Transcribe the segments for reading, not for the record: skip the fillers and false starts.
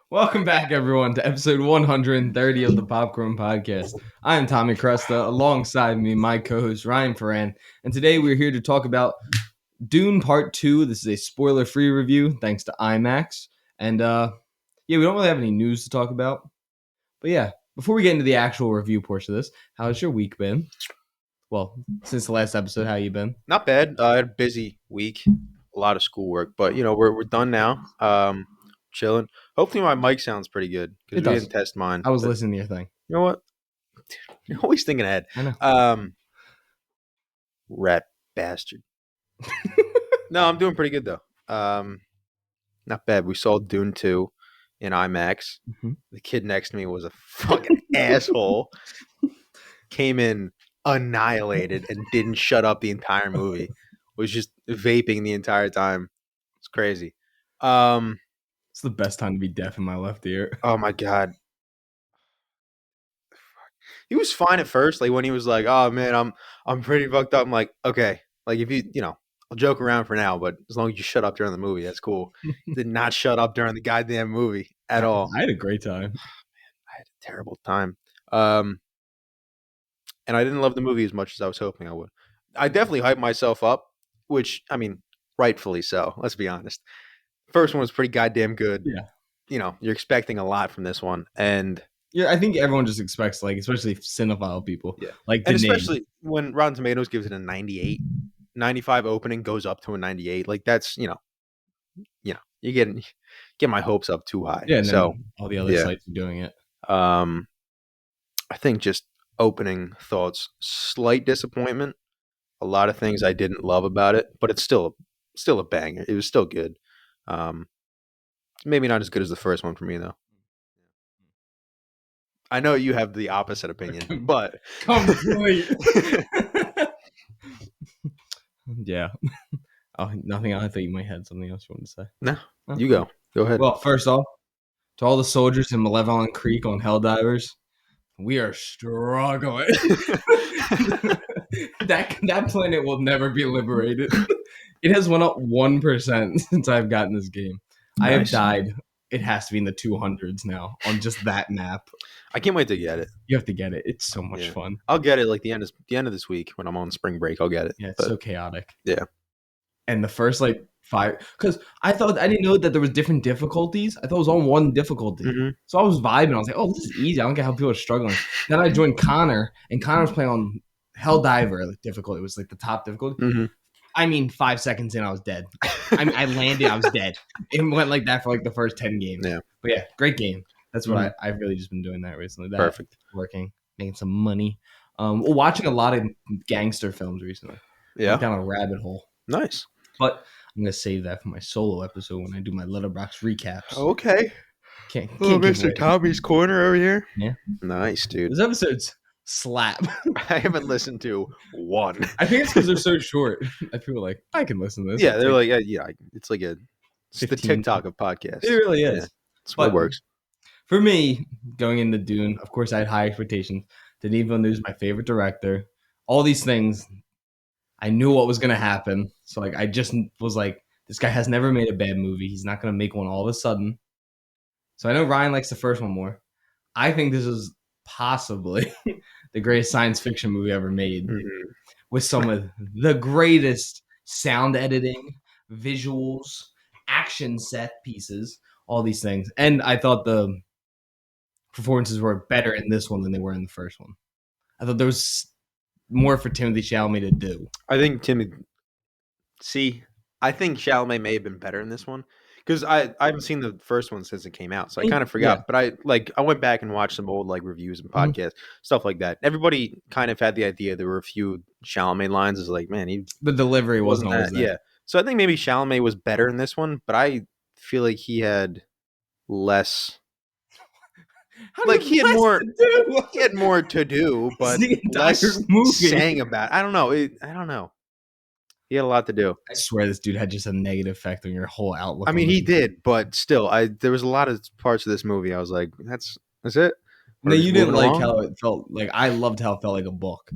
Welcome back, everyone, to episode 130 of the Popcorn Podcast. I am Tommy Cresta, alongside me, my co-host Ryan Ferran, and today we're here to talk about Dune Part Two. This is a spoiler-free review, thanks to IMAX. And we don't really have any news to talk about, but yeah, before we get into the actual review portion of this, how's your week been? Well, since the last episode, how you been? Not bad. I had a busy week, a lot of schoolwork, but we're done now. Chilling. Hopefully my mic sounds pretty good It because we does. didn't test mine. I was but listening to your thing. You know what? You're always thinking ahead. I know. Rat bastard. No, I'm doing pretty good though. Not bad. We saw Dune 2 in IMAX. Mm-hmm. The kid next to me was a fucking asshole. Came in annihilated and didn't shut up the entire movie. Was just vaping the entire time. It's crazy. It's the best time to be deaf in my left ear. Oh my god. He was fine at first, like when he was like, "Oh man, I'm pretty fucked up." I'm like, "Okay, like if I'll joke around for now, but as long as you shut up during the movie, that's cool." Did not shut up during the goddamn movie at all. I had a great time. I had a terrible time. And I didn't love the movie as much as I was hoping I would. I definitely hyped myself up, which, I mean, rightfully so. Let's be honest. First one was pretty goddamn good. Yeah. You're expecting a lot from this one. And yeah, I think everyone just expects, like, especially cinephile people. Yeah. Like, and especially when Rotten Tomatoes gives it a 98, 95 opening goes up to a 98. Like, that's, you get my hopes up too high. Yeah, so all the other sites are doing it. I think just opening thoughts, slight disappointment. A lot of things I didn't love about it, but it's still a banger. It was still good. Maybe not as good as the first one for me though. I know you have the opposite opinion, but complete. Yeah. Oh, nothing else. I thought you might have something else you wanted to say. No, you go. Go ahead. Well, first off, to all the soldiers in Malevolent Creek on Helldivers, we are struggling. that planet will never be liberated. It has went up 1% since I've gotten this game. Nice. I have died. It has to be in the 200s now on just that map. I can't wait to get it. You have to get it. It's so much fun. I'll get it like the end of this week when I'm on spring break. I'll get it. Yeah, it's so chaotic. Yeah. And the first 5, because I didn't know that there was different difficulties. I thought it was on one difficulty. Mm-hmm. So I was vibing. I was like, oh, this is easy. I don't get how people are struggling. Then I joined Connor, and Connor was playing on Helldiver difficulty. It was like the top difficulty. Mm-hmm. I mean, 5 seconds in, I was dead. I landed, I was dead. It went like that for like the first 10 games. Yeah. But yeah, great game. That's what I've really just been doing that recently. Perfect. Working, making some money. Watching a lot of gangster films recently. Yeah. Down a rabbit hole. Nice. But I'm going to save that for my solo episode when I do my Letterboxd recaps. Okay. Can't Mr. Tommy's Corner over here. Yeah. Nice, dude. This episode's slap. I haven't listened to one. I think it's because they're so short. I feel like I can listen to this. Yeah, they're like it's like it's the TikTok of podcasts. It really is. Yeah, that's what works. For me, going into Dune, of course, I had high expectations. Denis Villeneuve is my favorite director. All these things, I knew what was going to happen. So I just was like, this guy has never made a bad movie. He's not going to make one all of a sudden. So I know Ryan likes the first one more. I think this is possibly the greatest science fiction movie ever made, with some of the greatest sound editing, visuals, action set pieces, all these things. And I thought the performances were better in this one than they were in the first one. I thought there was more for Timothée Chalamet to do. I think Chalamet may have been better in this one. Because I haven't seen the first one since it came out, so I kind of forgot. Yeah. But I went back and watched some old reviews and podcasts, stuff like that. Everybody kind of had the idea there were a few Chalamet lines. Is like, man, the delivery wasn't always there. Yeah, so I think maybe Chalamet was better in this one, but I feel like he had less. He had more to do, but less saying about. I don't know. I don't know. He had a lot to do. I swear this dude had just a negative effect on your whole outlook. I mean, he did, but still, there was a lot of parts of this movie I was like, that's it? No, you didn't like how it felt. Like, I loved how it felt like a book.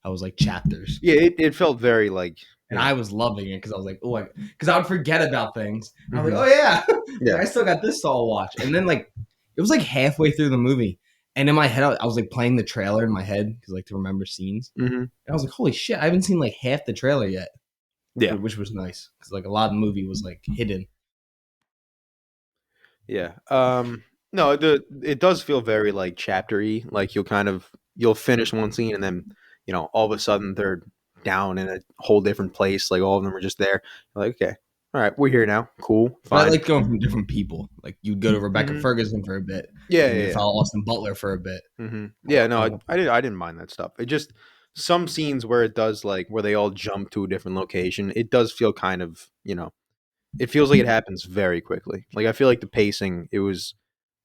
I was like chapters. Yeah, it felt very And I was loving it because I was like, oh, because I would forget about things. I was like, oh yeah, Yeah. I still got this to all watch. And then like it was like halfway through the movie, and in my head I was like playing the trailer in my head because like to remember scenes. And I was like, holy shit, I haven't seen like half the trailer yet. Yeah, which was nice because like a lot of the movie was like hidden. Yeah. No, it does feel very like chaptery. Like you'll finish one scene and then, all of a sudden they're down in a whole different place. Like all of them are just there. You're like, okay, all right, we're here now. Cool, But I fine. like going from different people. Like you'd go to Rebecca Ferguson for a bit. Yeah, and yeah, you'd follow Austin Butler for a bit. Yeah, no, I didn't mind that stuff. It just some scenes where it does like where they all jump to a different location. It does feel kind of, it feels like it happens very quickly. Like I feel like the pacing, it was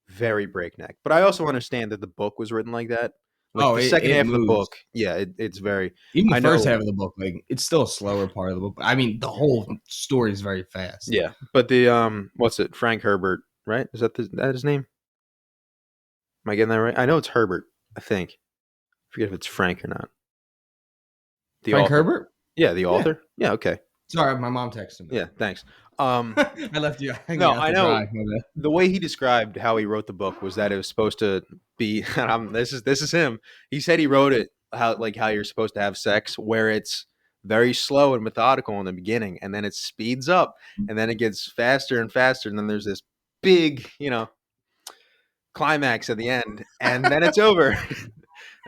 very breakneck. But I also understand that the book was written like that. Like the second it half of the moves. book, yeah, it's very. Even the I first know, half of the book, like it's still a slower part of the book. I mean, the whole story is very fast. yeah. But the what's it? Frank Herbert, right? Is that his name? Am I getting that right? I know it's Herbert. I think. I forget if it's Frank or not. The Frank author. Herbert? Yeah, the author. Yeah, okay. Sorry, my mom texted me. Yeah, thanks. I left you hanging No, out I to know. dry. The way he described how he wrote the book was that it was supposed to be. This is him. He said he wrote it how you're supposed to have sex, where it's very slow and methodical in the beginning, and then it speeds up, and then it gets faster and faster, and then there's this big, climax at the end, and then it's over, and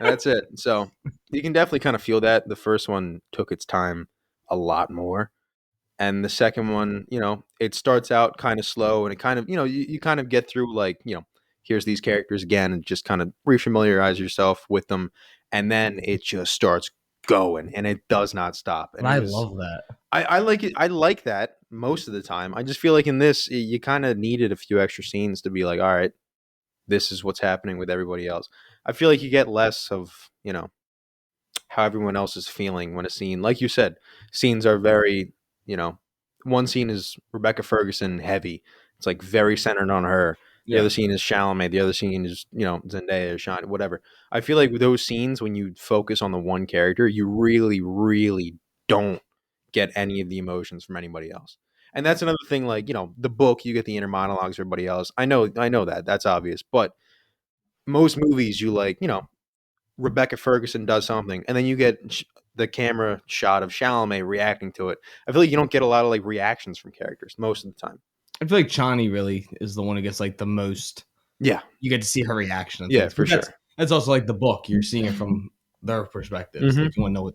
that's it. So you can definitely kind of feel that the first one took its time a lot more. And the second one, it starts out kind of slow and it kind of, you kind of get through like, here's these characters again and just kind of refamiliarize yourself with them. And then it just starts going and it does not stop. And But I love that. I like it. I like that most of the time. I just feel like in this, you kind of needed a few extra scenes to be like, all right, this is what's happening with everybody else. I feel like you get less of, how everyone else is feeling when a scene, like you said, scenes are very, one scene is Rebecca Ferguson heavy. It's like very centered on her. The Yeah. other scene is Chalamet. The other scene is, Zendaya or Sean, whatever. I feel like with those scenes, when you focus on the one character, you really, really don't get any of the emotions from anybody else. And that's another thing, like, the book, you get the inner monologues, everybody else. I know that. That's obvious. But most movies, you like, Rebecca Ferguson does something, and then you get the camera shot of Chalamet reacting to it. I feel like you don't get a lot of like reactions from characters most of the time. I feel like Chani really is the one who gets like the most. Yeah, you get to see her reaction. Yeah, for sure. That's also like the book. You're seeing it from their perspectives. Like you want to know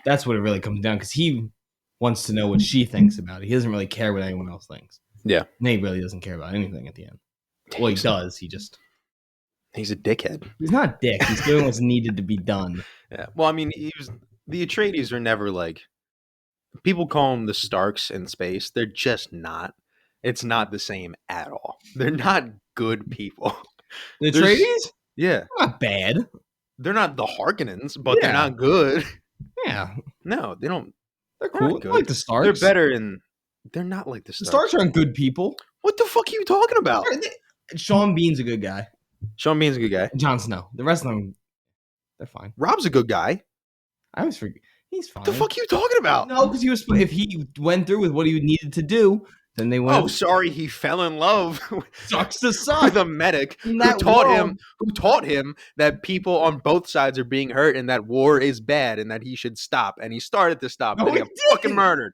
that's what it really comes down, because he wants to know what she thinks about it. He doesn't really care what anyone else thinks. Yeah, Nate really doesn't care about anything at the end. Well, he does. He's a dickhead. He's not a dick. He's doing what's needed to be done. Yeah. Well, I mean, the Atreides are never like, people call them the Starks in space. They're just not. It's not the same at all. They're not good people. The Atreides? Yeah. They're not bad. They're not the Harkonnens, but they're not good. Yeah. No, they don't. They're cool. They're like the Starks. They're better in. They're not like the Starks. The Starks aren't good people. What the fuck are you talking about? Sean Bean's a good guy. Sean Bean's a good guy. Jon Snow. The rest of them, they're fine. Rob's a good guy. I always forget. He's fine. What the fuck are you talking about? No, because if he went through with what he needed to do, then they went. Oh, sorry, he fell in love. Sucks to suck. With a medic who taught him that people on both sides are being hurt and that war is bad and that he should stop. And he started to stop, and then he got fucking murdered.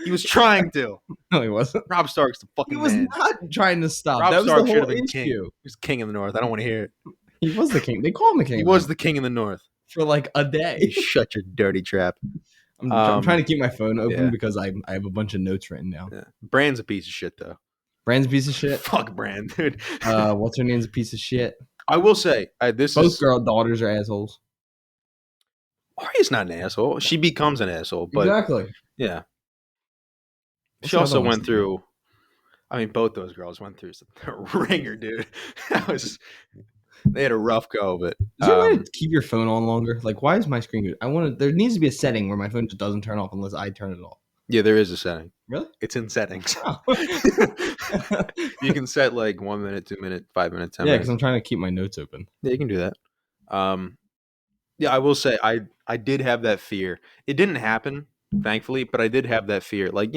He was trying to. No, he wasn't. Rob Stark's the fucking man. He was man. not trying to stop. Rob that was Stark the whole issue. King. He was king of the North. I don't want to hear it. He was the king. They call him the king. He was the king of the North. For like a day. You shut your dirty trap. I'm trying to keep my phone open because I have a bunch of notes written down. Yeah. Brand's a piece of shit, though. Brand's a piece of shit? Fuck Brand, dude. What's her name's a piece of shit? I will say, both girl daughters are assholes. Arya's not an asshole. She becomes an asshole. But exactly. Yeah. She also went through. I mean, both those girls went through a ringer, dude. They had a rough go of it. Is there a way to keep your phone on longer? Like, why is my screen good? There needs to be a setting where my phone just doesn't turn off unless I turn it off. Yeah, there is a setting. Really? It's in settings. Oh. You can set like 1 minute, 2 minute, 5 minutes, 10 minutes. Yeah, because I'm trying to keep my notes open. Yeah, you can do that. Yeah, I will say I did have that fear. It didn't happen, thankfully, but I did have that fear. Like,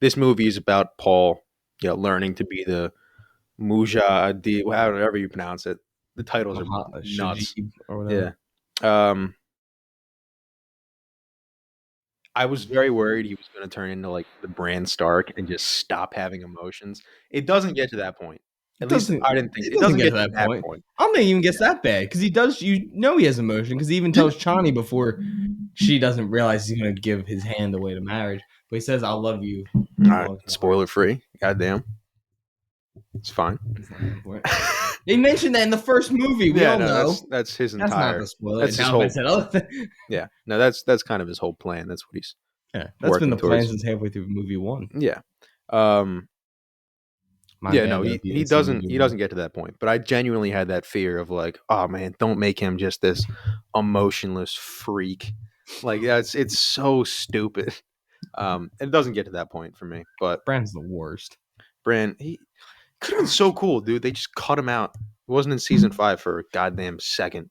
this movie is about Paul, learning to be the Mujahideen, however you pronounce it. The titles are nuts. Shajib or Yeah. whatever. I was very worried he was going to turn into like the Bran Stark and just stop having emotions. It doesn't get to that point. It At least doesn't. I didn't think It it doesn't doesn't get to get to that that point. point. I don't think it even gets that bad because he does. You know he has emotion because he even tells Chani before she doesn't realize he's going to give his hand away to marriage. But he says, "I'll love you." All right, spoiler free. Goddamn, it's fine. That's not that important. They mentioned that in the first movie. We all know that's his that's entire. not the spoiler. That's his Now, whole. if I said other thing, Yeah, no, that's kind of his whole plan. That's what he's yeah, that's been working the plan towards. since halfway through movie one. Yeah. My Yeah, bad, no, though, he, if you he didn't see doesn't movie he one. doesn't get to that point. But I genuinely had that fear of like, oh man, don't make him just this emotionless freak. Like it's so stupid. It doesn't get to that point for me. But Brand's the worst. Bran, he could have been so cool, dude. They just cut him out. He wasn't in season 5 for a goddamn second.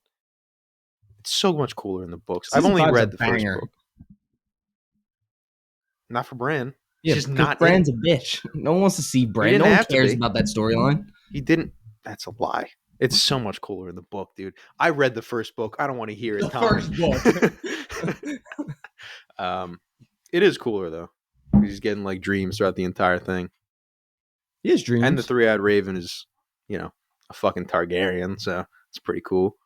It's so much cooler in the books. I've Season only 5's a read the first banger. book. Not for Bran. Yeah, He's just because not in Bran's it. a bitch. No one wants to see Bran. didn't No one have to cares be. about that storyline. He didn't. That's a lie. It's so much cooler in the book, dude. I read the first book. I don't want to hear it, The Tom. first book. It is cooler though. He's getting like dreams throughout the entire thing. He has dreams. And the three-eyed raven is, a fucking Targaryen, so it's pretty cool.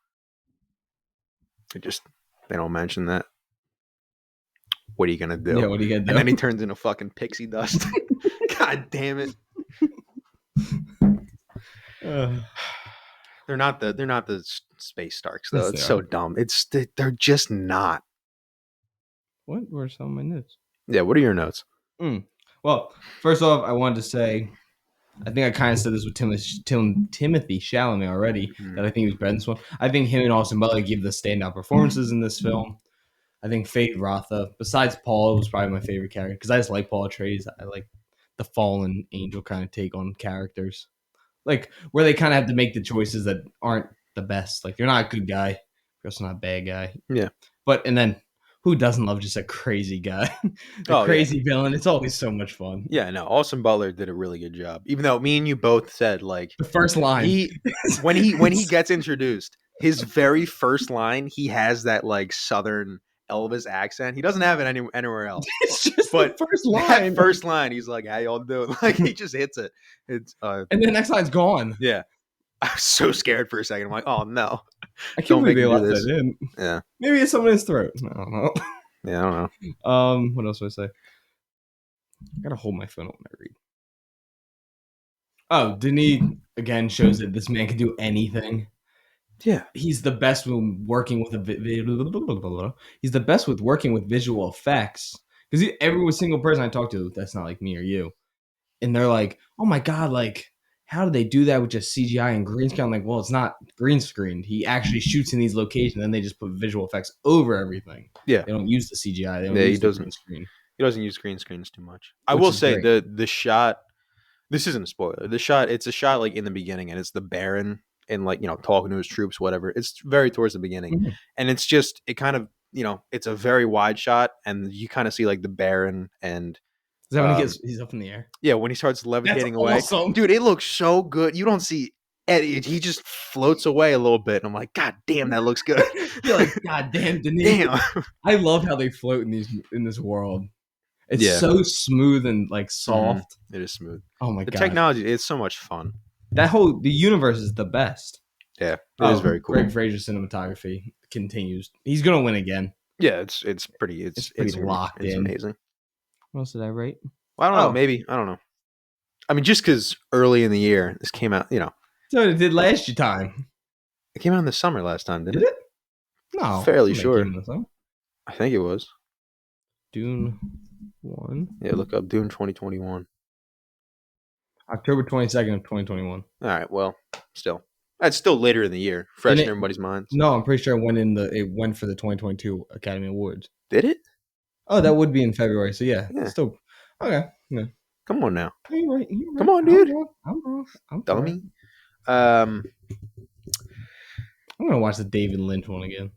They don't mention that. What are you gonna do? Yeah, what are you gonna do? And then he turns into fucking pixie dust. God damn it. They're not the space Starks though. Yes, It's they so are. dumb. They're just not. What were some of my notes? Yeah, what are your notes? Well, first off, I wanted to say, I think I kind of said this with Timothy Chalamet already, that I think he was better in this one. I think him and Austin Butler give the standout performances in this film. I think Fade Rotha, besides Paul, was probably my favorite character because I just like Paul Atreides. I like the fallen angel kind of take on characters, like where they kind of have to make the choices that aren't the best. Like you're not a good guy, you're also not a bad guy. Yeah. And then who doesn't love just a crazy guy, crazy villain? It's always so much fun. Yeah, no, Austin Butler did a really good job. Even though me and you both said like The first line, when he gets introduced, his very first line, he has that like Southern Elvis accent. He doesn't have it anywhere else. It's just But the first line. That first line, he's like, "How y'all doing?" Like he just hits it. It's and then the next line's gone. Yeah, I was so scared for a second. I'm like, "Oh no!" I can't believe they left that in. Yeah, maybe it's someone in his throat. I don't know. Yeah, I don't know. What else would I say? I gotta hold my phone when I read. Oh, Denis again shows that this man can do anything. Yeah, he's the best when working with he's the best with working with visual effects because every single person I talk to that's not like me or you, and they're like, "Oh my god, like how do they do that with just CGI and green screen?" I'm like, well, it's not green screen. He actually shoots in these locations, and they just put visual effects over everything. Yeah, they don't use the CGI. They don't use the green screen. He doesn't use green screens too much. I will say the shot. This isn't a spoiler. It's a shot like in the beginning, and it's the Baron and like talking to his troops, whatever. It's very towards the beginning, and it's just it kind of it's a very wide shot, and you kind of see like the Baron and. Is that when he's up in the air? Yeah, when he starts levitating away, awesome. Dude, it looks so good. You don't see Eddie; he just floats away a little bit, and I'm like, God damn, that looks good. You're like, God damn, Denis. I love how they float in this world. It's so smooth and like soft. It is smooth. Oh my god, the technology, it's so much fun. The universe is the best. Yeah, it is very cool. Greg Fraser's cinematography continues. He's gonna win again. Yeah, it's pretty locked in. It's amazing. What else did I write? Well, I don't know. Maybe I don't know. I mean, just because early in the year this came out, So it did last time. It came out in the summer last time, didn't it? No, fairly sure. I think it was Dune 1. Yeah, look up Dune 2021. October 22nd of 2021. All right. Well, that's still later in the year, fresh in everybody's minds. No, I'm pretty sure it went for the 2022 Academy Awards. Did it? Oh, that would be in February. So yeah. Still okay. Yeah. Come on now. You're right. Come on, dude. I'm wrong. I'm dummy. I'm gonna watch the David Lynch one again.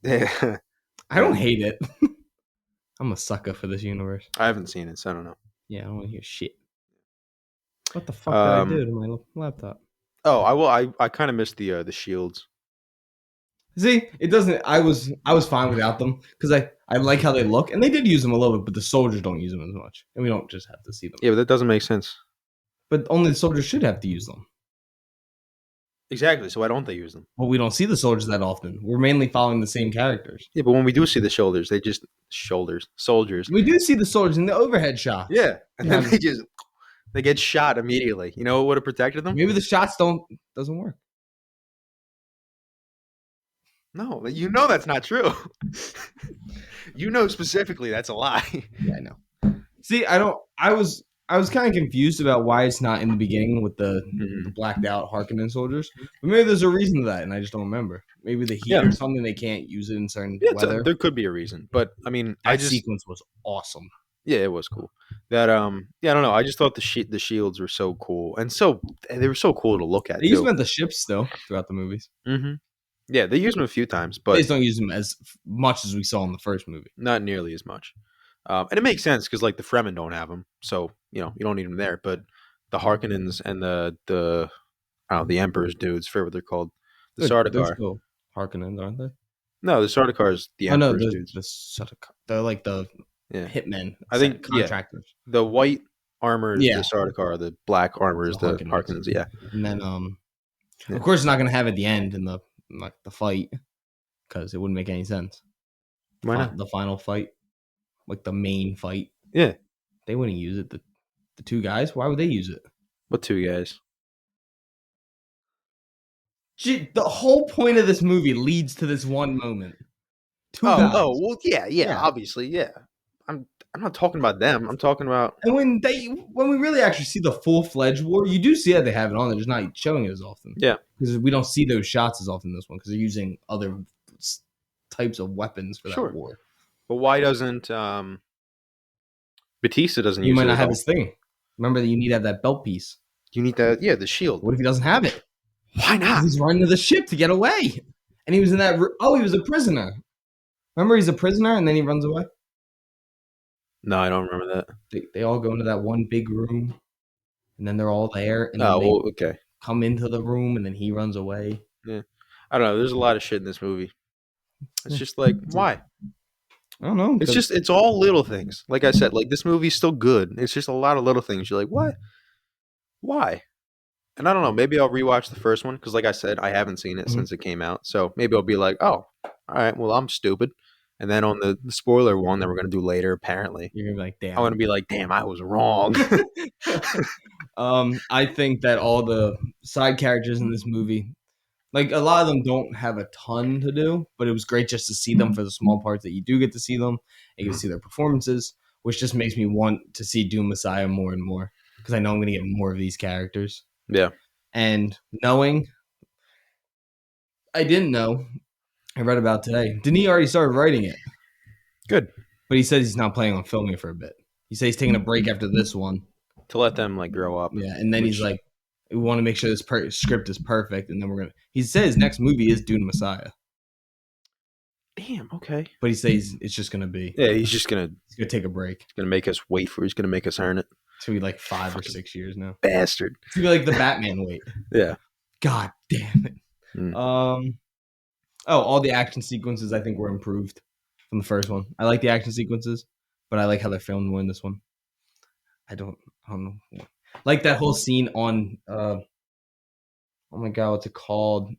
Yeah. I don't hate it. I'm a sucker for this universe. I haven't seen it, so I don't know. Yeah, I don't want to hear shit. What the fuck did I do Um. to my laptop? Oh, I will. I kind of missed the shields. See, it doesn't. I was fine without them because I like how they look, and they did use them a little bit, but the soldiers don't use them as much, and we don't just have to see them. Yeah, but that doesn't make sense. But only the soldiers should have to use them. Exactly. So why don't they use them? Well, we don't see the soldiers that often. We're mainly following the same characters. Yeah, but when we do see the shoulders, they just soldiers. We do see the soldiers in the overhead shots. Yeah, and then Yeah. they get shot immediately. You know what would have protected them? Maybe the shots doesn't work. No, you know that's not true. You know specifically that's a lie. Yeah, I know. See, I don't. I was kind of confused about why it's not in the beginning with the blacked out Harkonnen soldiers. But maybe there's a reason to that, and I just don't remember. Maybe the heat or something. They can't use it in certain weather. There could be a reason, but I mean, that sequence was awesome. Yeah, it was cool. That yeah, I don't know. I just thought the shields were so cool, and they were so cool to look at. They use them at the ships though throughout the movies. Mm-hmm. Yeah, they use them a few times, but they just don't use them as much as we saw in the first movie. Not nearly as much. And it makes sense because like the Fremen don't have them, so you don't need them there. But the Harkonnens and the I don't know, the Emperor's dudes, forget what they're called. The Sardaukar. Still Harkonnens, aren't they? No, the Sardaukars, the Emperor's dudes. The Sardaukar. They're like the hitmen. I think contractors. Yeah. The white armor is the Sardaukar. The black armor is the Harkonnens. Yeah. And then of course, it's not going to have at the end in the fight because it wouldn't make any sense. Why not? The final fight, like the main fight. Yeah. They wouldn't use it. The two guys, why would they use it? What two guys? Gee, the whole point of this movie leads to this one moment. Two guys. Oh, well, yeah, obviously, yeah. I'm not talking about them. I'm talking about and when we really actually see the full-fledged war, you do see that they have it on. They're just not showing it as often. Yeah, because we don't see those shots as often in this one because they're using other types of weapons for that war. But why doesn't Batista doesn't use it? You might not have his thing. Remember that you need to have that belt piece. You need that, the shield. What if he doesn't have it? Why not? He's running to the ship to get away. And he was in that... he was a prisoner. Remember he's a prisoner and then he runs away? No, I don't remember that. They all go into that one big room. And then they're all there. And then okay. Come into the room and then he runs away. Yeah. I don't know. There's a lot of shit in this movie. It's just like, why? I don't know. It's all little things. Like I said, like this movie's still good. It's just a lot of little things. You're like, what? Why? And I don't know. Maybe I'll rewatch the first one because, like I said, I haven't seen it since it came out. So maybe I'll be like, oh, all right, well, I'm stupid. And then on the spoiler one that we're gonna do later, apparently, you're gonna be like, damn. I'm gonna be like, damn, I was wrong. I think that all the side characters in this movie, like a lot of them don't have a ton to do, but it was great just to see them for the small parts that you do get to see them. And you can see their performances, which just makes me want to see Dune Messiah more and more because I know I'm gonna get more of these characters. Yeah. And I didn't know. I read about today. Denis already started writing it. Good. But he says he's not planning on filming it for a bit. He says he's taking a break after this one. To let them like grow up. Yeah, and then he's like, we want to make sure this script is perfect, and then we're going to... He says his next movie is Dune Messiah. Damn, okay. But he says it's just going to be... Yeah, he's just going to... He's going to take a break. He's going to make us wait for it. He's going to make us earn it. It's going to be like 5 or 6 years now. Bastard. It's going to be like the Batman wait. Yeah. God damn it. All the action sequences I think were improved from the first one. I like the action sequences, but I like how they're filmed more in this one. I don't know. Like that whole scene on oh my god, what's it called?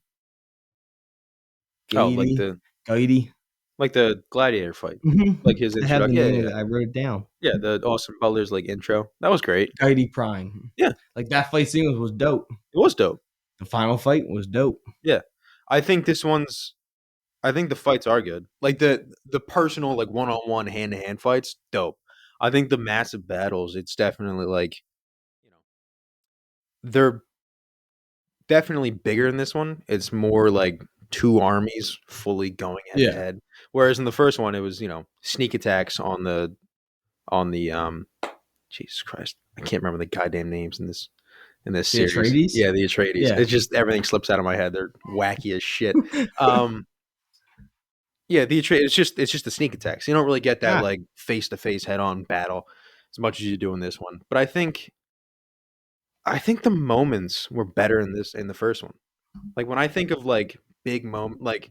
Gaidi. Like the gladiator fight. Mm-hmm. Like his intro. I wrote it down. Yeah, the Austin Butler's like intro. That was great. Gaidi Prime. Yeah. Like that fight scene was dope. It was dope. The final fight was dope. Yeah. I think the fights are good. Like the personal, like one-on-one, hand-to-hand fights, dope. I think the massive battles, it's definitely like, they're definitely bigger in this one. It's more like two armies fully going head to head. Whereas in the first one, it was, sneak attacks on the Jesus Christ, I can't remember the goddamn names in this series. Atreides? Yeah, the Atreides. Yeah. It's just everything slips out of my head. They're wacky as shit. Yeah, it's just the sneak attacks. You don't really get that Yeah. like face to face head on battle as much as you do in this one. But I think the moments were better in the first one. Like when I think of like big moment, like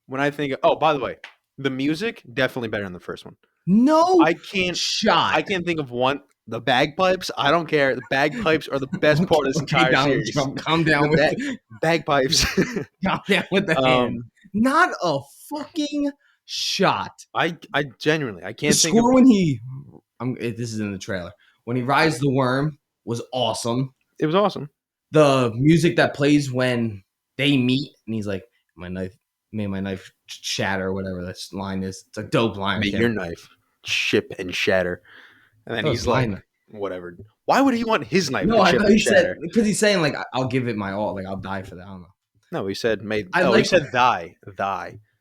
when I think of, oh, by the way, the music definitely better in the first one. No I can't shot. I can't think of one. The bagpipes, I don't care. The bagpipes are the best part of this Okay, entire Donald series. Trump, calm The down with bagpipes. calm down with the hand. um, Not a fucking shot. I genuinely I The can't think of. score when this is in the trailer. When he rides the worm was awesome. It was awesome. The music that plays when they meet and he's like, my knife made my knife shatter, whatever this line is. It's a dope line. May your knife chip and shatter. And then he's like, whatever. Why would he want his knife No, to I chip thought and he said shatter? because he's saying like I'll give it my all, like I'll die for that. I don't know. No, he said he said thy.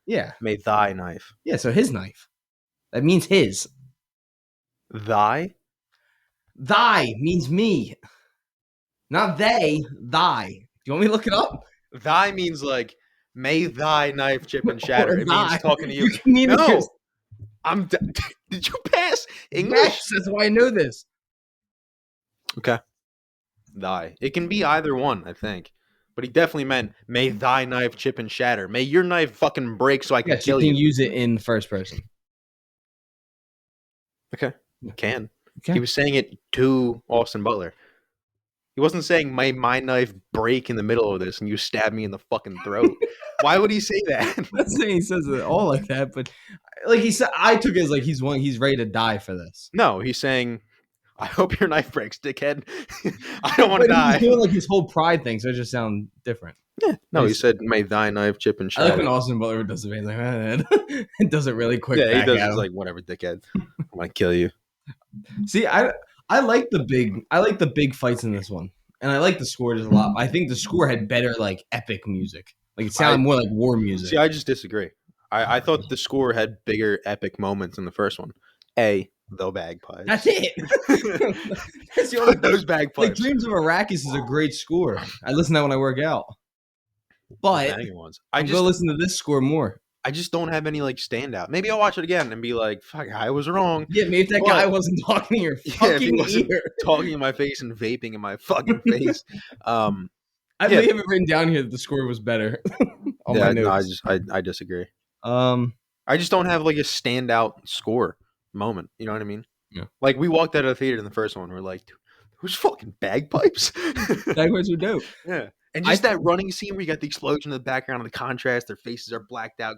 Yeah. May thy knife. Yeah, so his knife. That means his. Thy? Thy means me. Not they, thy. Do you want me to look it up? Thy means like, may thy knife chip and shatter. Or It means thy. talking to you. You can even No. Did you pass English? Yes, that's why I know this. Okay. Thy. It can be either one, I think. But he definitely meant, may thy knife chip and shatter. May your knife fucking break so I can Yes, you kill can you. use it in first person. Okay. You can. Okay. He was saying it to Austin Butler. He wasn't saying, may my knife break in the middle of this and you stab me in the fucking throat. Why would he say that? I'm not saying he says it all like that, but like he said, I took it as like he's ready to die for this. No, he's saying, I hope your knife breaks, dickhead. I don't want to die. He's doing like his whole pride thing, so it just sounds different. Yeah. No, he said, may thy knife chip and I like shatter. when Austin Butler does it. He's like, it does it really quick. Yeah, he does. He's He's like, whatever, dickhead. I'm gonna kill you. See, I like the big fights in this one, and I like the score just a lot. I think the score had better like epic music. Like it sounded more like war music. See, I just disagree. I thought the score had bigger epic moments in the first one. The bagpipes. That's it. That's the only those bagpipes. Like Dreams of Arrakis is a great score. I listen to that when I work out. But I'm gonna listen to this score more. I just don't have any like standout. Maybe I'll watch it again and be like, "Fuck, I was wrong." Yeah, maybe if that guy wasn't talking in your fucking ear, talking in my face and vaping in my fucking face. I may have it written down here that the score was better. My notes. No, I disagree. I just don't have like a standout score moment. You know what I mean? Yeah. Like we walked out of the theater in the first one, we're like, "Who's fucking bagpipes?" Bagpipes are dope. Yeah. And just that running scene where you got the explosion in the background and the contrast, their faces are blacked out.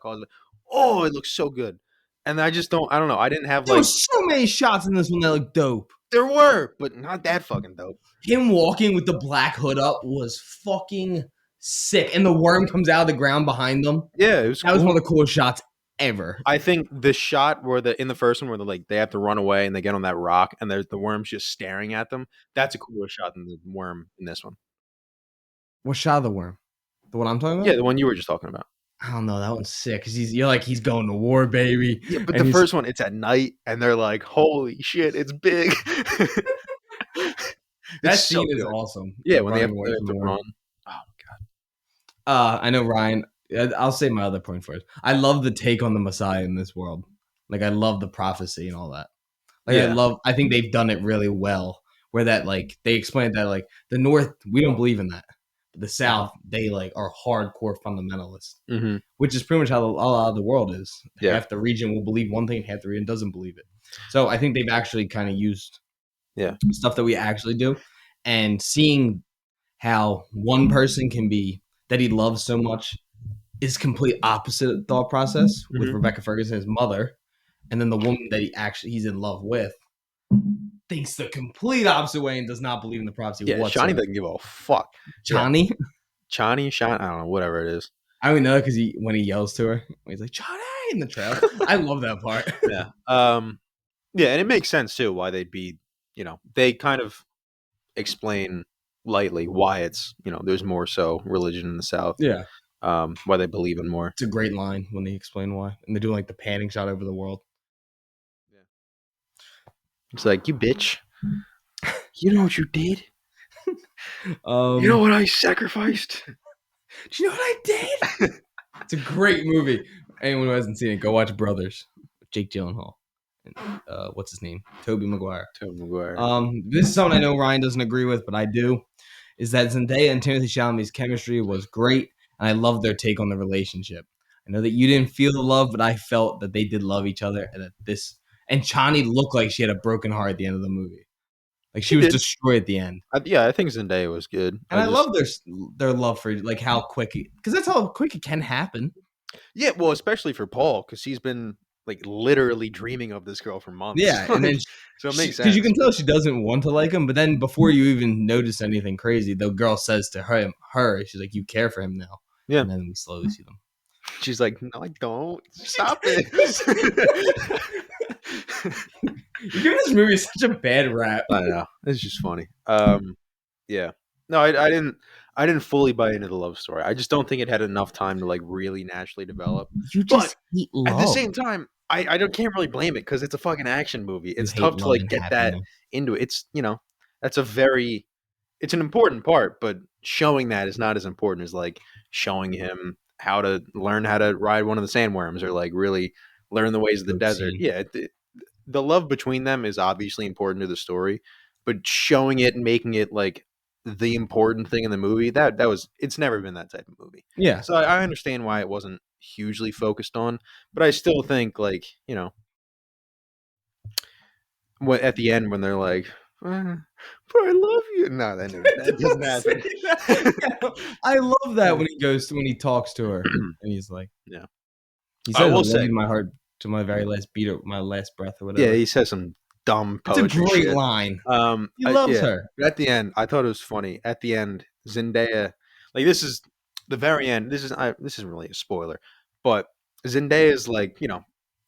Oh, it looks so good. And I don't know. I didn't have there was so many shots in this one that looked dope. There were, but not that fucking dope. Him walking with the black hood up was fucking sick. And the worm comes out of the ground behind them. Yeah, it was that was one of the coolest shots ever. I think the shot where in the first one where they have to run away and they get on that rock and there's the worm's just staring at them, that's a cooler shot than the worm in this one. What shot of the worm? The one I'm talking about? Yeah, the one you were just talking about. I don't know. That one's sick because he's going to war, baby. Yeah, but the first one, it's at night, and they're like, "Holy shit, it's big." That scene is awesome. Yeah, when they have to run. Oh my god. I know, Ryan. I'll say my other point first. I love the take on the Messiah in this world. Like, I love the prophecy and all that. Like, I think they've done it really well. Where that, like, they explained that, like, the North, we don't believe in that. The South, they like are hardcore fundamentalists, which is pretty much how a lot of the world is. Yeah. Half the region will believe one thing, half the region doesn't believe it. So I think they've actually kind of used stuff that we actually do, and seeing how one person can be that he loves so much is complete opposite thought process with Rebecca Ferguson, his mother, and then the woman that he's in love with thinks the complete opposite way and does not believe in the prophecy whatsoever. Shani doesn't give a fuck. Chani? Shani, I don't know, whatever it is. I don't know because when he yells to her, he's like, Chani in the trailer. I love that part. Yeah. Yeah, and it makes sense too why they'd be, they kind of explain lightly why it's, there's more so religion in the South. Yeah. Why they believe in more. It's a great line when they explain why. And they do like the panning shot over the world. It's like, you bitch. You know what you did? You know what I sacrificed? Do you know what I did? It's a great movie. Anyone who hasn't seen it, go watch Brothers. Jake Gyllenhaal. And, what's his name? Tobey Maguire. This is something I know Ryan doesn't agree with, but I do. Is that Zendaya and Timothée Chalamet's chemistry was great, and I love their take on the relationship. I know that you didn't feel the love, but I felt that they did love each other, and that and Chani looked like she had a broken heart at the end of the movie, like she was destroyed at the end. I think Zendaya was good, and I love their love for like how quick, because that's how quick it can happen. Yeah, well, especially for Paul, because he's been like literally dreaming of this girl for months. Yeah, and then so it makes sense because you can tell she doesn't want to like him, but then before you even notice anything crazy, the girl says to her, she's like, "You care for him now." Yeah, and then we slowly see them. She's like, "No, I don't. Stop it." You're giving this movie such a bad rap. I know. It's just funny. Yeah. No, I didn't fully buy into the love story. I just don't think it had enough time to like really naturally develop. You just hate love. At the same time, I can't really blame it because it's a fucking action movie. It's tough to like get that into it. It's that's it's an important part, but showing that is not as important as like showing him how to learn how to ride one of the sandworms or like really learn the ways of the desert. Yeah, the love between them is obviously important to the story, but showing it and making it like the important thing in the movie, it's never been that type of movie. Yeah. So I understand why it wasn't hugely focused on, but I still think like, at the end when they're like, but I love you. No, that doesn't happen. I love that when he talks to her and he's like, yeah. He said, "I will say my heart to my very last beat of my last breath," or whatever. Yeah, he says some dumb poetry. It's a great shit. line. He loves her. But at the end, I thought it was funny. At the end, Zendaya, like this is the very end. This isn't really a spoiler, but Zendaya's like,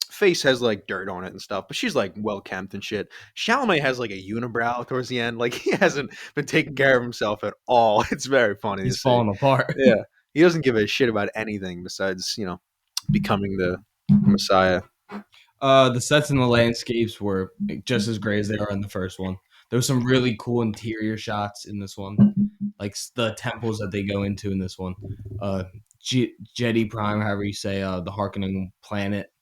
face has like dirt on it and stuff, but she's like well kempt and shit. Chalamet has like a unibrow towards the end. Like he hasn't been taking care of himself at all. It's very funny. He's falling apart. Yeah. He doesn't give a shit about anything besides, becoming the Messiah. The sets and the landscapes were just as great as they are in the first one. There was some really cool interior shots in this one, like the temples that they go into in this one. Jedi Prime, however you say, the Harkonnen planet,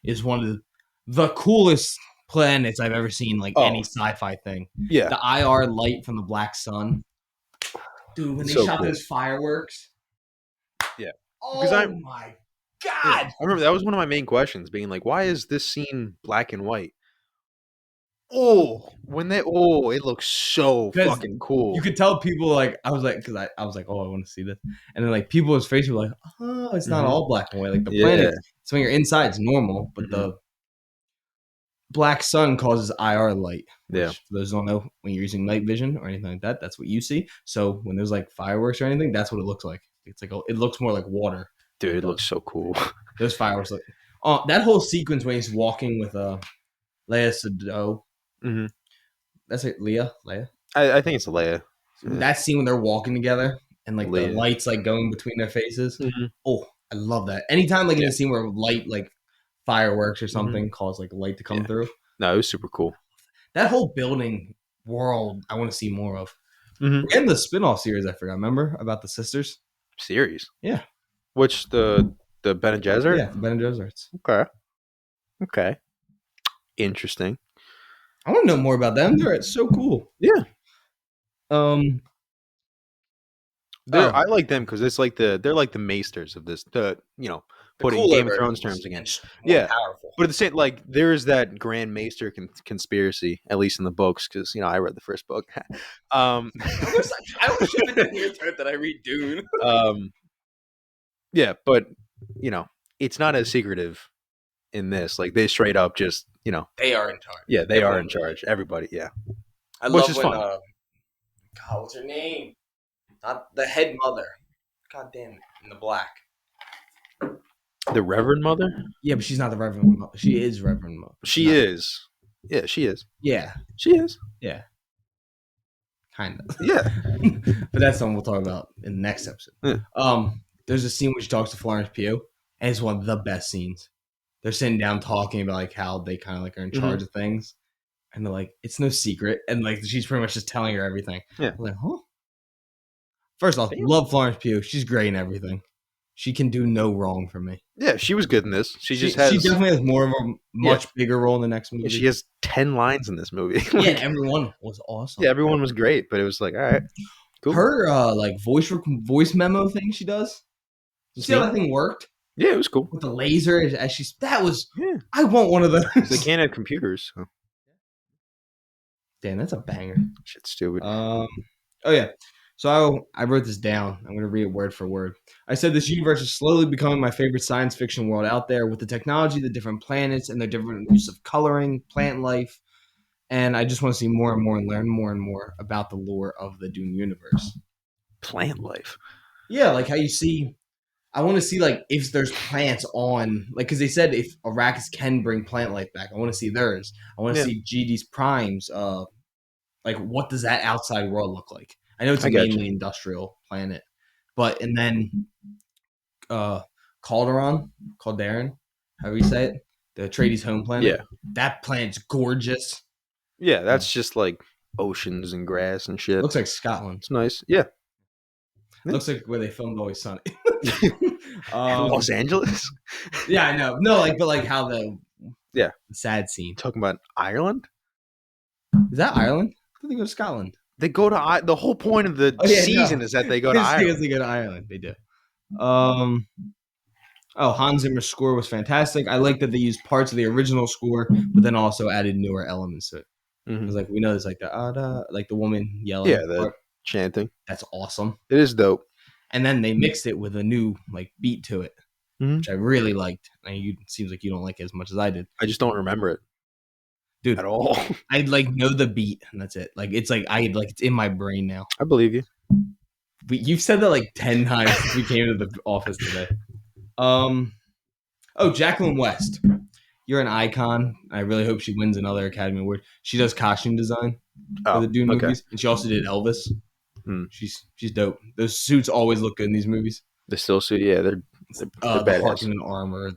is one of the coolest planets I've ever seen. Like any sci-fi thing. Yeah, the IR light from the black sun, dude. When they shot those fireworks. Yeah. Oh my God! I remember that was one of my main questions, being like, why is this scene black and white? It looks so fucking cool. You could tell people like I was like, I want to see this, and then like people's faces were like, oh, it's not all black and white. Like the planet, so when you're inside, it's normal, but the black sun causes IR light. Yeah, for those who don't know, when you're using night vision or anything like that, that's what you see. So when there's like fireworks or anything, that's what it looks like. It's like it looks more like water. Dude, it looks so cool. Those fireworks, that whole sequence when he's walking with Leia Sado. Mm-hmm. That's it, Leia. I think it's Leia. That scene when they're walking together and like the lights like going between their faces. Mm-hmm. Oh, I love that. Anytime like in a scene where light like fireworks or something cause like light to come through. No, it was super cool. That whole building world, I want to see more of. Mm-hmm. And the spin-off series, I forgot. Remember about the sisters series? Yeah. Which the Bene Gesserit? Yeah, the Bene Gesserits. Okay. Interesting. I want to know more about them. They're so cool. Yeah. I like them because it's like they're like the maesters of this. Putting Game of Thrones terms again. Yeah, powerful. But at the same, like there is that Grand Maester conspiracy, at least in the books, because I read the first book. I wish I didn't hear that I read Dune. Yeah, but it's not as secretive in this. Like they straight up just they are in charge. Yeah, they are in charge. Everybody, yeah. Which is fun. God, what's her name? Not the head mother. God damn it! In the black. The Reverend Mother? Yeah, but she's not the Reverend Mother. She is Reverend Mother. She is. Yeah, she is. Yeah. She is. Yeah. Kind of. Yeah. But that's something we'll talk about in the next episode. Yeah. There's a scene where she talks to Florence Pugh, and it's one of the best scenes. They're sitting down talking about like how they kind of like are in charge of things. And they're like, it's no secret. And like she's pretty much just telling her everything. Yeah. I'm like, huh? First off, love Florence Pugh. She's great in everything. She can do no wrong for me. Yeah, she was good in this. She just She has definitely has more of a much bigger role in the next movie. she has 10 lines in this movie. Yeah, and everyone was awesome. Yeah, everyone was great, but it was like, all right, cool. Her like voice memo thing she does. You see how that thing worked? Yeah, it was cool. With the laser as I want one of those. They can't have computers. So. Damn, that's a banger. Shit's stupid. Oh yeah. So I wrote this down. I'm going to read it word for word. I said this universe is slowly becoming my favorite science fiction world out there with the technology, the different planets, and their different use of coloring, plant life. And I just want to see more and more and learn more and more about the lore of the Dune universe. Plant life? Yeah, like how you see. I want to see like if there's plants on, like because they said if Arrakis can bring plant life back, I want to see theirs. I want to see GD's primes. Like what does that outside world look like? I know it's a mainly industrial planet, but and then Calderon, however you say it, the Atreides home planet. Yeah, that planet's gorgeous. Yeah, that's just like oceans and grass and shit. Looks like Scotland. It's nice. Yeah. Looks like where they filmed Always Sunny. Los Angeles? Yeah, I know. No, like, but like how the sad scene. Talking about Ireland? Is that Ireland? I thought they go to Scotland. They go to the whole point of the season is that they go to Ireland. Because they go to Ireland. They do. Hans Zimmer's score was fantastic. I like that they used parts of the original score, but then also added newer elements to it. Because like we know there's like the woman yelling. Yeah, the chanting. That's awesome. It is dope. And then they mixed it with a new like beat to it, which I really liked. And it seems like you don't like it as much as I did. I just don't remember it, dude, at all. I like know the beat, and that's it. Like it's like it's in my brain now. I believe you. But you've said that like 10 times since we came to the office today. Jacqueline West, you're an icon. I really hope she wins another Academy Award. She does costume design for the Dune movies, and she also did Elvis. She's dope. Those suits always look good in these movies. The still suit, yeah, they're the badass. Harkonnen armor,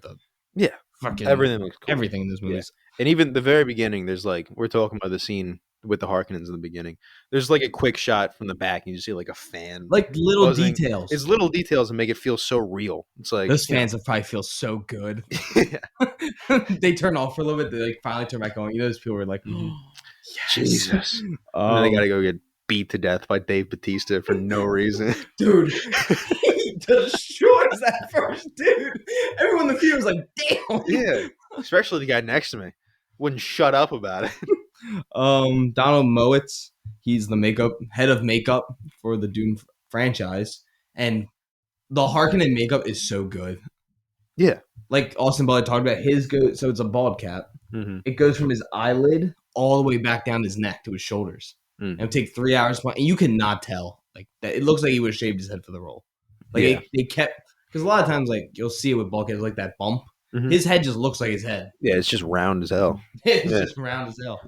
fucking everything looks cool. Everything in those movies, and even the very beginning. There's like we're talking about the scene with the Harkonnens in the beginning. There's like a quick shot from the back, and you see like a fan, like little details. It's little details that make it feel so real. It's like those fans will probably feel so good. They turn off for a little bit. They like finally turn back on. You know, those people were like, yes. Jesus. And then they gotta go get beat to death by Dave Bautista for no reason. Dude, he destroys that first dude. Everyone in the theater was like, damn. Yeah, especially the guy next to me. Wouldn't shut up about it. Donald Mowitz, he's the head of makeup for the Dune franchise. And the Harkonnen makeup is so good. Yeah. Like Austin Butler talked about, so it's a bald cap. It goes from his eyelid all the way back down his neck to his shoulders. And it would take 3 hours. And you cannot tell like that. It looks like he would have shaved his head for the role. Like they kept, because a lot of times like you'll see it with bulkheads like that bump. His head just looks like his head. Yeah, it's just round as hell. It's just round as hell.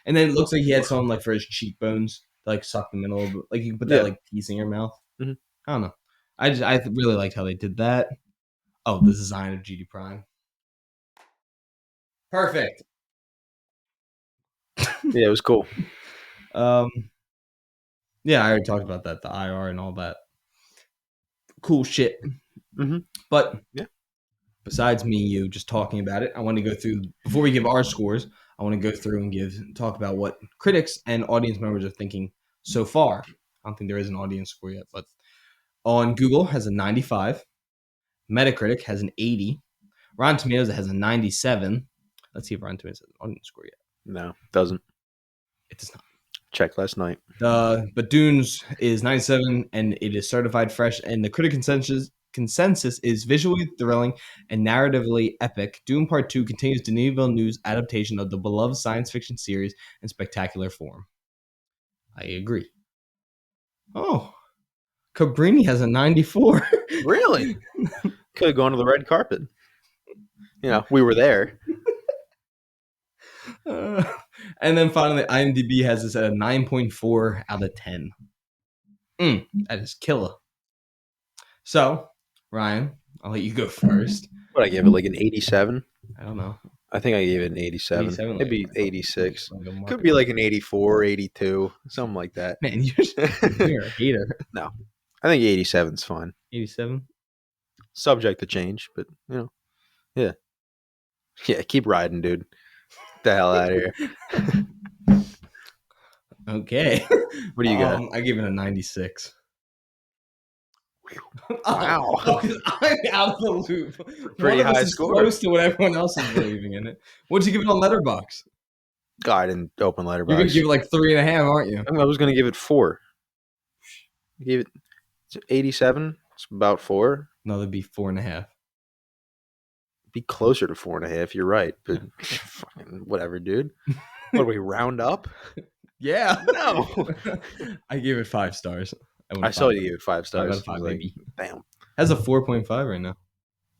And then it looks like he had something like for his cheekbones to like suck them in a little bit. Like you can put that like piece in your mouth. I don't know. I really liked how they did that. Oh, the design of GD Prime. Perfect. Yeah, it was cool. Yeah, I already talked about that, the IR and all that cool shit. But besides me and you just talking about it, I want to go through, before we give our scores, I want to go through and talk about what critics and audience members are thinking so far. I don't think there is an audience score yet, but on Google has a 95. Metacritic has an 80. Rotten Tomatoes has a 97. Let's see if Rotten Tomatoes has an audience score yet. No, it doesn't. It does not. Checked last night. But Dune's is 97, and it is certified fresh, and the critic consensus is visually thrilling and narratively epic. Dune Part 2 continues Denis Villeneuve's adaptation of the beloved science fiction series in spectacular form. I agree. Oh, Cabrini has a 94. Really? Could have gone to the red carpet. We were there. And then finally, IMDb has this at a 9.4 out of 10. That is killer. So, Ryan, I'll let you go first. What, I gave it like an 87? I don't know. I think I gave it an 87. 87 Maybe 86. Could be like an 84, 82, something like that. Man, you're a hater. No, I think 87 is fine. 87? Subject to change, but, Yeah. Yeah, keep riding, dude. Get the hell out of here. Okay. What do you got? I give it a 96. Wow. Because I'm out of the loop. One Pretty of us high is score. close to what everyone else is believing in it. What'd you give it on Letterboxd? God, I didn't open Letterboxd. You're gonna give it like 3.5, aren't you? I was gonna give it 4. I gave it 87. It's about 4. No, that'd be 4.5. Be closer to 4.5. You're right, but fucking whatever, dude. What do we round up? Yeah. No. I gave it 5 stars. I saw you gave it 5 5 stars. out of 5, like, baby. damn. Has a 4.5 right now.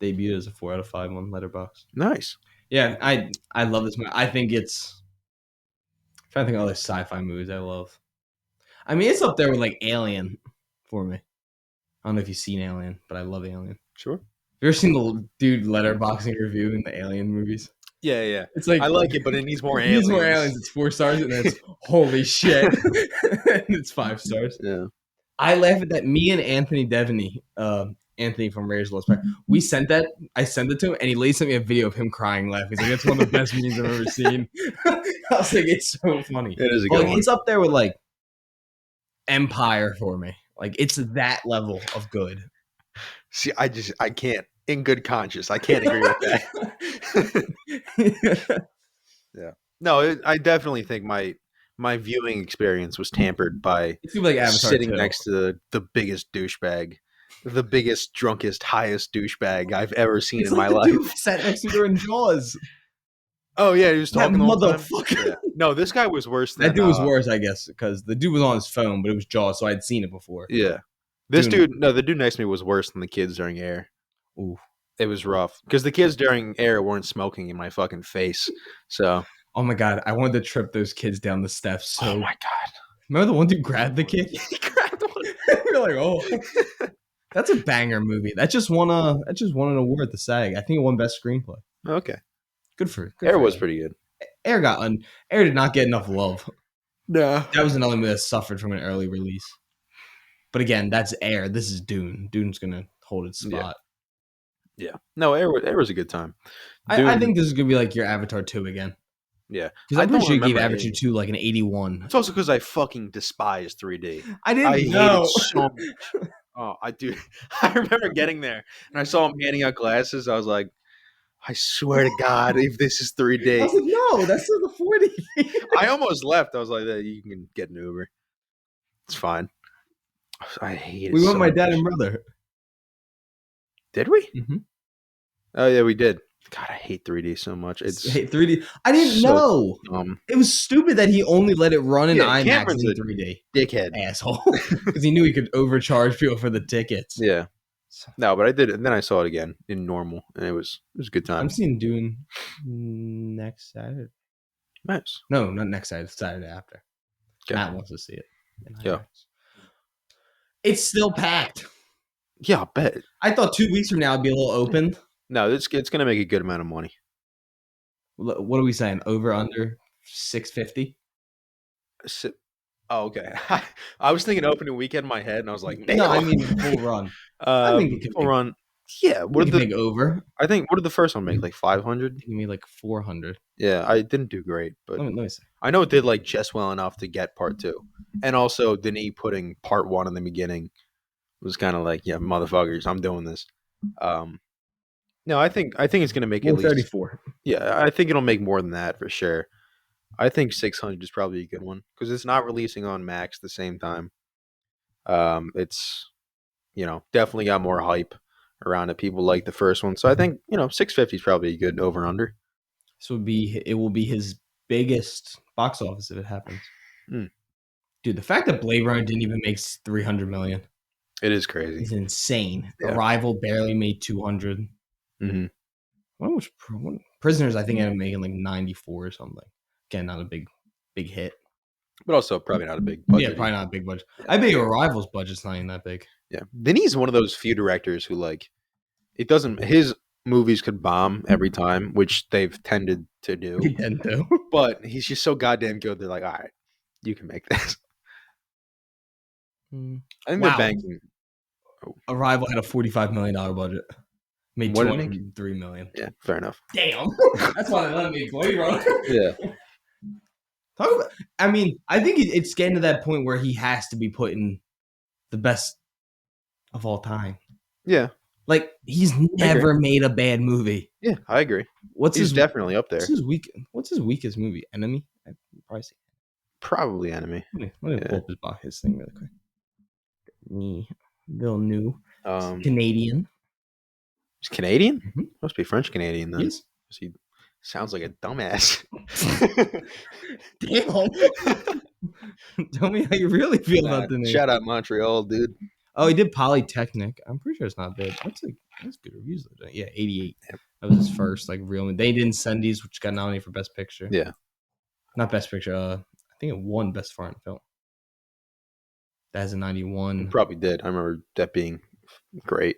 Debuted as a 4 out of 5 on Letterboxd. Nice. Yeah, I love this movie. I think it's. I'm trying to think of other sci-fi movies I love. I mean, it's up there with like Alien for me. I don't know if you've seen Alien, but I love Alien. Sure. You ever seen the dude letterboxing reviewing the Alien movies? Yeah, yeah. It's like I like it, but it needs more it aliens. needs more aliens. It's 4 stars, and then it's holy shit, and it's 5 stars. Yeah. I laugh at that. Me and Anthony Devaney, Anthony from Raiders of the Lost Ark, we sent that. I sent it to him, and he later sent me a video of him crying, laughing. He's like, "That's one of the best memes I've ever seen." I was like, "It's so funny." It is a good one. It's up there with like Empire for me. Like it's that level of good. See, I can't, in good conscience, I can't agree with that. Yeah. No, I definitely think my viewing experience was tampered by It's like Avatar sitting 2. next to the biggest douchebag, the biggest, drunkest, highest douchebag I've ever seen in my life. Dude sat next to her in Jaws. Oh yeah, he was talking the whole time. Motherfucker. Yeah. No, this guy was worse than That dude was worse, I guess, because the dude was on his phone, but it was Jaws, so I'd seen it before. Yeah. The dude next to me was worse than the kids during Air. Ooh. It was rough because the kids during Air weren't smoking in my fucking face. So, oh my god, I wanted to trip those kids down the steps. So, oh my god, remember the one dude grabbed the kid? He grabbed one. You're like, oh, that's a banger movie. That just won an award at the SAG. I think it won Best Screenplay. Okay, good for Air was him. pretty good. Air did not get enough love. No, that was another movie that suffered from an early release. But again, that's Air. This is Dune. Dune's gonna hold its spot. Yeah. No, Air was a good time. I think this is gonna be like your Avatar 2 again. Yeah, because I'm pretty sure you gave Avatar 2 like an 81. It's also because I fucking despise 3D. I didn't know. Hate it so much. Oh, I do. I remember getting there and I saw him handing out glasses. I was like, I swear to God, if this is 3D. I was like, no, that's still the 4D. I almost left. I was like, you can get an Uber. It's fine. I hate it. We went so my dad much. and brother. Did we? Mm-hmm. Oh yeah, we did. God, I hate 3D so much. It's 3D. I didn't know. It was stupid that he only let it run in IMAX Cameron's in 3D. Dickhead Asshole. Because he knew he could overcharge people for the tickets. Yeah. No, but I did it, and then I saw it again in normal, and it was a good time. I'm seeing Dune next Saturday. Nice. No, not next Saturday. Saturday after. Okay. Matt wants to see it. Yeah. It's still packed. Yeah, I bet. I thought 2 weeks from now it'd be a little open. No, it's going to make a good amount of money. What are we saying? Over, under 650? Oh, okay. I was thinking opening weekend in my head, and I was like, damn. No, I mean full run. I think it could full run. Yeah. What did make over? I think, what did the first one make? Like 500? It made like 400. Yeah, I didn't do great, but let me see. I know it did like just well enough to get part 2. And also, Denis putting part 1 in the beginning was kind of like, yeah, motherfuckers, I'm doing this. No, I think it's going to make at least 34. Yeah, I think it'll make more than that for sure. I think 600 is probably a good one because it's not releasing on Max at the same time. It's definitely got more hype around it. People like the first one, so I think 650 is probably a good over under. So it will be his biggest box office if it happens. Dude, the fact that Blade Runner didn't even make 300 million. It is crazy. It's insane. Yeah. Arrival barely made 200. Mm-hmm. What Prisoners, I think, ended up making like 94 or something. Again, not a big hit. But also probably not a big budget. Yeah, probably not a big budget. I bet Arrival's budget's not even that big. Yeah. Denis is one of those few directors who his movies could bomb every time, which they've tended to do. But he's just so goddamn good. They're like, all right, you can make this. I think they're banking. Arrival had a $45 million budget. Made What did it make? $203 million. Yeah, fair enough. Damn, that's why they let me Blade Runner. Yeah. Talk about. I mean, I think it's getting to that point where he has to be put in the best of all time. Yeah. Like he's never made a bad movie. Yeah, I agree. He's definitely up there. What's his weakest movie? Enemy? I'd probably say. Probably Enemy. Let me pull up his thing really quick. Villeneuve. Canadian. He's Canadian? Mm-hmm. Must be French Canadian then. Yes. He sounds like a dumbass. Damn. Tell me how you really feel about the name. Shout out Montreal, dude. Oh, he did Polytechnic. I'm pretty sure it's not bad. That's good reviews though. Yeah, 88. Yep. That was his first real. They did Incendies, which got nominated for Best Picture. Yeah. Not Best Picture. I think it won Best Foreign Film. That's a 91. It probably did. I remember that being great.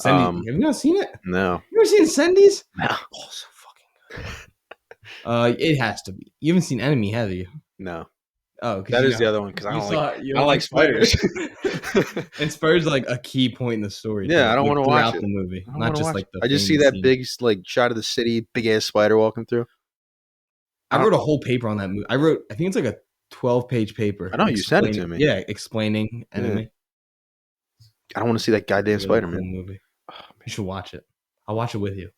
Have you not seen it? No. You ever seen Incendies? No. Oh, so fucking good. It has to be. You haven't seen Enemy, have you? No. Oh, that is the other one because I don't like spiders. And spiders like a key point in the story. Yeah, I don't want to watch it. The movie, not just like the. I just see that big shot of the city, big ass spider walking through. I wrote a whole paper on that movie. I think it's like a 12-page paper. I know you sent it to me. Yeah, explaining Enemy. Yeah. I don't want to see that goddamn Spider-Man cool movie. Oh, you should watch it. I'll watch it with you.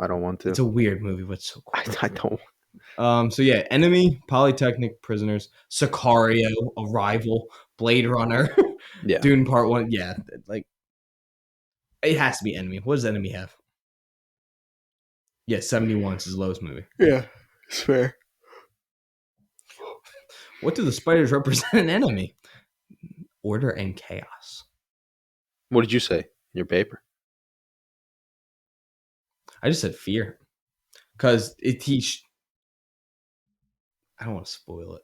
I don't want to. It's a weird movie, but it's so cool. I don't. So yeah, Enemy, Polytechnic, Prisoners, Sicario, Arrival, Blade Runner, yeah, Dune Part 1. Yeah, it has to be Enemy. What does Enemy have? Yeah, 71 is his lowest movie. Yeah, it's fair. What do the spiders represent in Enemy? Order and chaos. What did you say in your paper? I just said fear. Because I don't want to spoil it.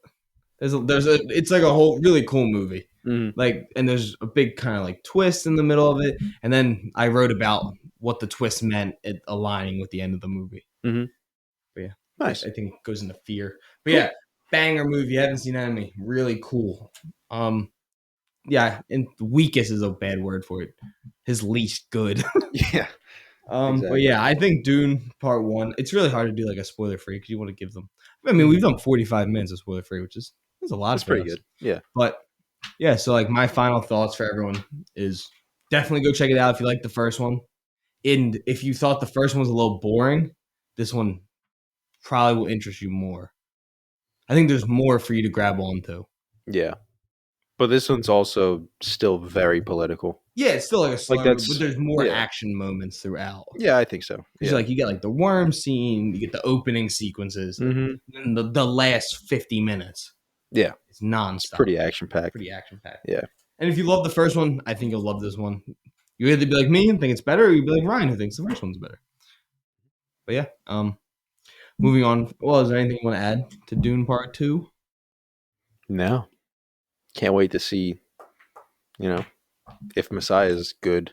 It's like a whole really cool movie. Mm-hmm. And there's a big kind of twist in the middle of it. And then I wrote about what the twist meant, it aligning with the end of the movie. Mm-hmm. But yeah. Nice. I think it goes into fear. But yeah, banger movie. You haven't seen Enemy. Really cool. Yeah, and weakest is a bad word for it. His least good. Yeah. Exactly. But yeah, I think Dune Part 1. It's really hard to do a spoiler free because you want to give them. I mean, we've done 45 minutes of spoiler free, which is a lot. That's pretty good. Yeah. But yeah, so my final thoughts for everyone is definitely go check it out if you like the first one. And if you thought the first one was a little boring, this one probably will interest you more. I think there's more for you to grab onto. Yeah. But this one's also still very political. Yeah, it's still a slow movie, but there's more action moments throughout. Yeah, I think so. Yeah. You get the worm scene, you get the opening sequences, and the last 50 minutes. Yeah. It's nonstop. It's pretty action-packed. Yeah. And if you love the first one, I think you'll love this one. You either be like me and think it's better, or you'll be like Ryan who thinks the first one's better. But yeah, moving on. Well, is there anything you want to add to Dune Part 2? No. Can't wait to see, if Messiah is good.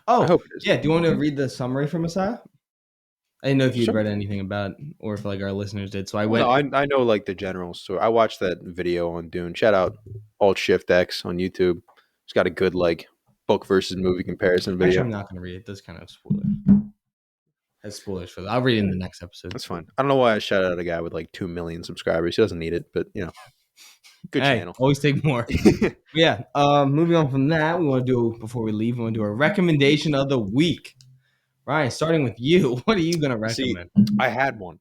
Oh, I hope it is. Yeah. Do you want to read the summary for Messiah? I didn't know if you'd read anything about it or if our listeners did. So I went. No, I know the general story. I watched that video on Dune. Shout out Alt Shift X on YouTube. It's got a good book versus movie comparison video. Actually, I'm not going to read it. It does kind of spoilers. Has spoilers for that. I'll read it in the next episode. That's fine. I don't know why I shout out a guy with 2 million subscribers. He doesn't need it, but good channel. Always take more. Yeah. Moving on from that, before we leave, we want to do a recommendation of the week. Ryan, starting with you, what are you going to recommend? See, I had one,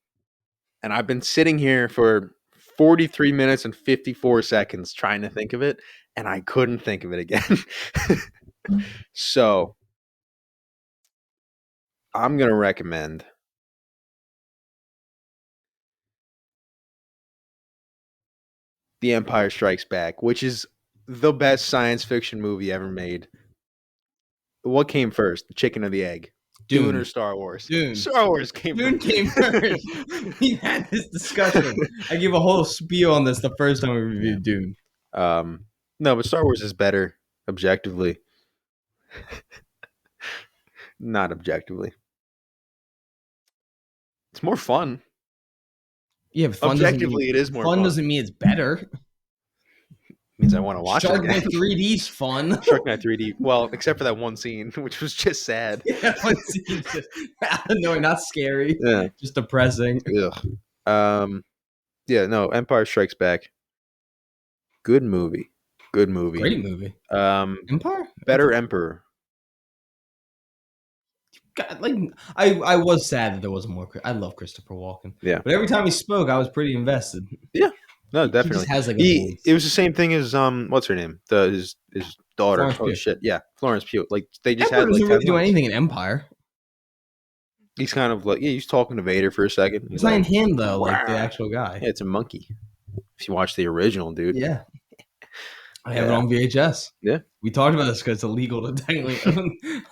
and I've been sitting here for 43 minutes and 54 seconds trying to think of it, and I couldn't think of it again. So, I'm going to recommend The Empire Strikes Back, which is the best science fiction movie ever made. What came first, the chicken or the egg? Dune or Star Wars? Dune. Star Wars came first. Dune came first. We had this discussion. I gave a whole spiel on this the first time we reviewed Dune. No, but Star Wars is better objectively. Not objectively. It's more fun. Yeah, but objectively, it is more fun. Fun doesn't mean it's better. means I want to watch it again. Sharknight 3D's fun. Sharknight 3D. Well, except for that one scene, which was just sad. Yeah, one scene just no, not scary. Yeah, just depressing. Ugh. Yeah, no. Empire Strikes Back. Good movie. Good movie. Great movie. Empire. Better Emperor. God, like I was sad that there wasn't more. I love Christopher Walken. Yeah, but every time he spoke, I was pretty invested. Yeah, no, He definitely. just has like a voice. It was the same thing as what's her name? His daughter. Florence Pugh. Shit, yeah, Florence Pugh. Like they just Emperor had like doesn't really do anything in Empire. He's kind of like he's talking to Vader for a second. It's not in him though, like the actual guy. Yeah, it's a monkey. If you watch the original, dude. Yeah. I have it on VHS. Yeah. We talked about this because it's illegal to technically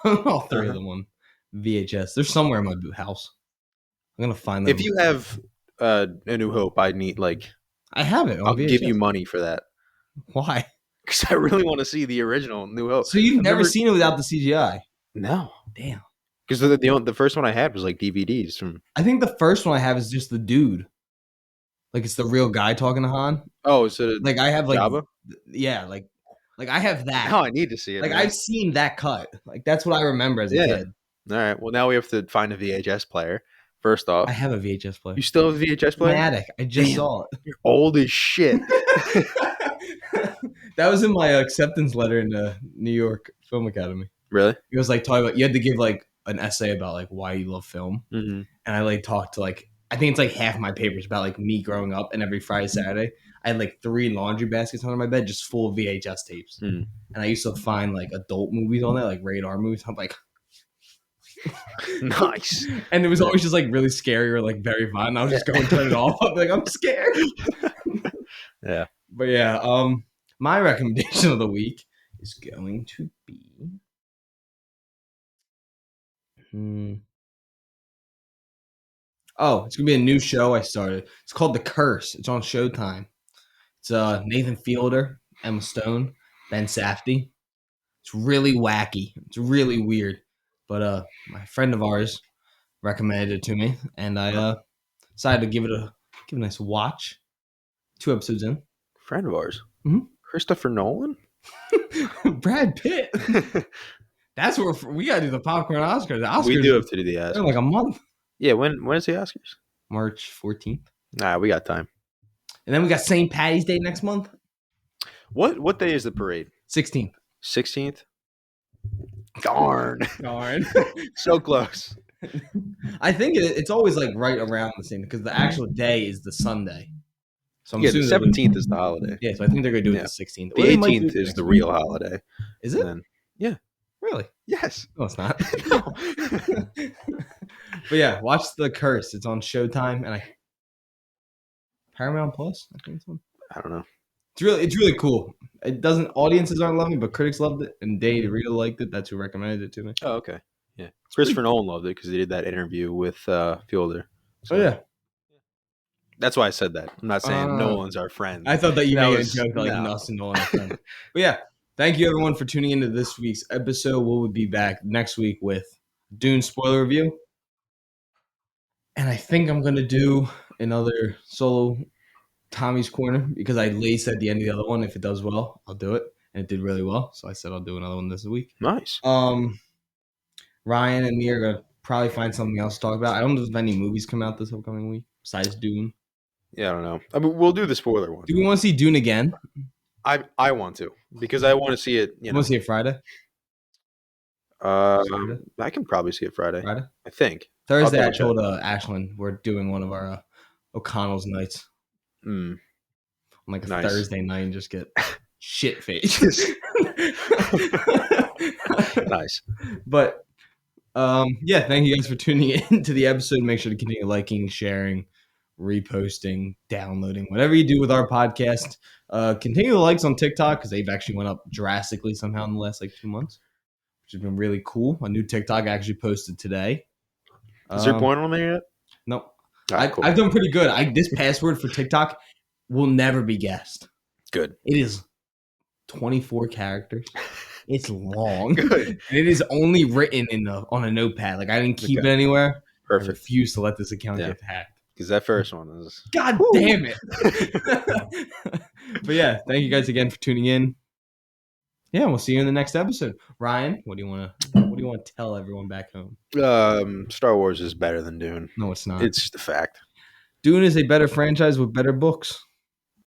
own all three of them on VHS. They're somewhere in my house. I'm gonna find them. If you have A New Hope, I need like I have it. I'll VHS. give you money for that. Why? Because I really want to see the original New Hope. So you've never seen it without the CGI? No. Damn. Because the first one I had was like DVDs from. I think the first one I have is just the dude. Like it's the real guy talking to Han. Oh, is it like I have like Jabba? Yeah, like I have that. Now I need to see it. Like man. I've seen that cut. Like that's what I remember as a kid. All right. Well, now we have to find a VHS player. First off, I have a VHS player. You still have a VHS player? In my attic. I just saw it. You're old as shit. That was in my acceptance letter in the New York Film Academy. Really? It was like talking about you had to give like an essay about like why you love film, mm-hmm. and I like talked to like I think it's like half my papers about like me growing up, and every Friday Saturday I had like 3 laundry baskets under my bed just full of VHS tapes, and I used to find like adult movies on there, like radar movies. I'm like. Nice. And it was always just like really scary or like very fun. I was just going to turn it off. I'm like, I'm scared. Yeah. But yeah, my recommendation of the week is going to be it's gonna be a new show I started. It's called The Curse. It's on Showtime. It's Nathan Fielder, Emma Stone, Ben Safdie. It's really wacky. It's really weird. But my friend of ours recommended it to me, and I decided to give it a nice watch. 2 episodes in. Friend of ours, Christopher Nolan, Brad Pitt. That's where we gotta do the popcorn Oscars. The Oscars. We do have to do the Oscars in like a month. Yeah, when is the Oscars? March 14th. Nah, we got time. And then we got St. Patty's Day next month. What day is the parade? 16th. 16th. Darn. So close. I think it's always like right around the same because the actual day is the Sunday. So I'm assuming the 17th is the holiday. Yeah, so I think they're gonna do it the 16th. The 18th is the real holiday. Is it? Yeah. Really? Yes. No, it's not. No. But yeah, watch The Curse. It's on Showtime and Paramount Plus. I think it's on. I don't know. It's really cool. It doesn't audiences aren't loving, but critics loved it, and they really liked it. That's who recommended it to me. Oh, okay. Yeah, Christopher Nolan loved it because he did that interview with Fielder. So, yeah, that's why I said that. I'm not saying Nolan's our friend. I thought that you made a joke like us and Nolan are friends. But yeah, thank you everyone for tuning into this week's episode. We'll be back next week with Dune spoiler review, and I think I'm gonna do another solo Tommy's Corner because I laced at the end of the other one. If it does well, I'll do it, and it did really well. So I said I'll do another one this week. Nice. Ryan and me are gonna probably find something else to talk about. I don't know if any movies come out this upcoming week besides Dune. Yeah, I don't know. I mean, we'll do the spoiler one. Do we want to see Dune again? I want to because I want to see it. You want to see it Friday? I can probably see it Friday. Friday? I think Thursday. I told Ashlyn we're doing one of our O'Connell's nights. On like a Thursday night and just get shit faced. Nice. But yeah, thank you guys for tuning in to the episode. Make sure to continue liking, sharing, reposting, downloading, whatever you do with our podcast. Continue the likes on TikTok because they've actually went up drastically somehow in the last like 2 months, which has been really cool. A new TikTok I actually posted today. Is there porn on there yet? No. Cool. I've done pretty good. This password for TikTok will never be guessed. Good. It is 24 characters. It's long. Good. And it is only written on a notepad. Like I didn't keep it anywhere. Perfect. I refuse to let this account get hacked. Because that first one is. God damn it. But yeah, thank you guys again for tuning in. Yeah, we'll see you in the next episode. Ryan, what do you want to tell everyone back home? Star Wars is better than Dune. No, it's not. It's just a fact. Dune is a better franchise with better books.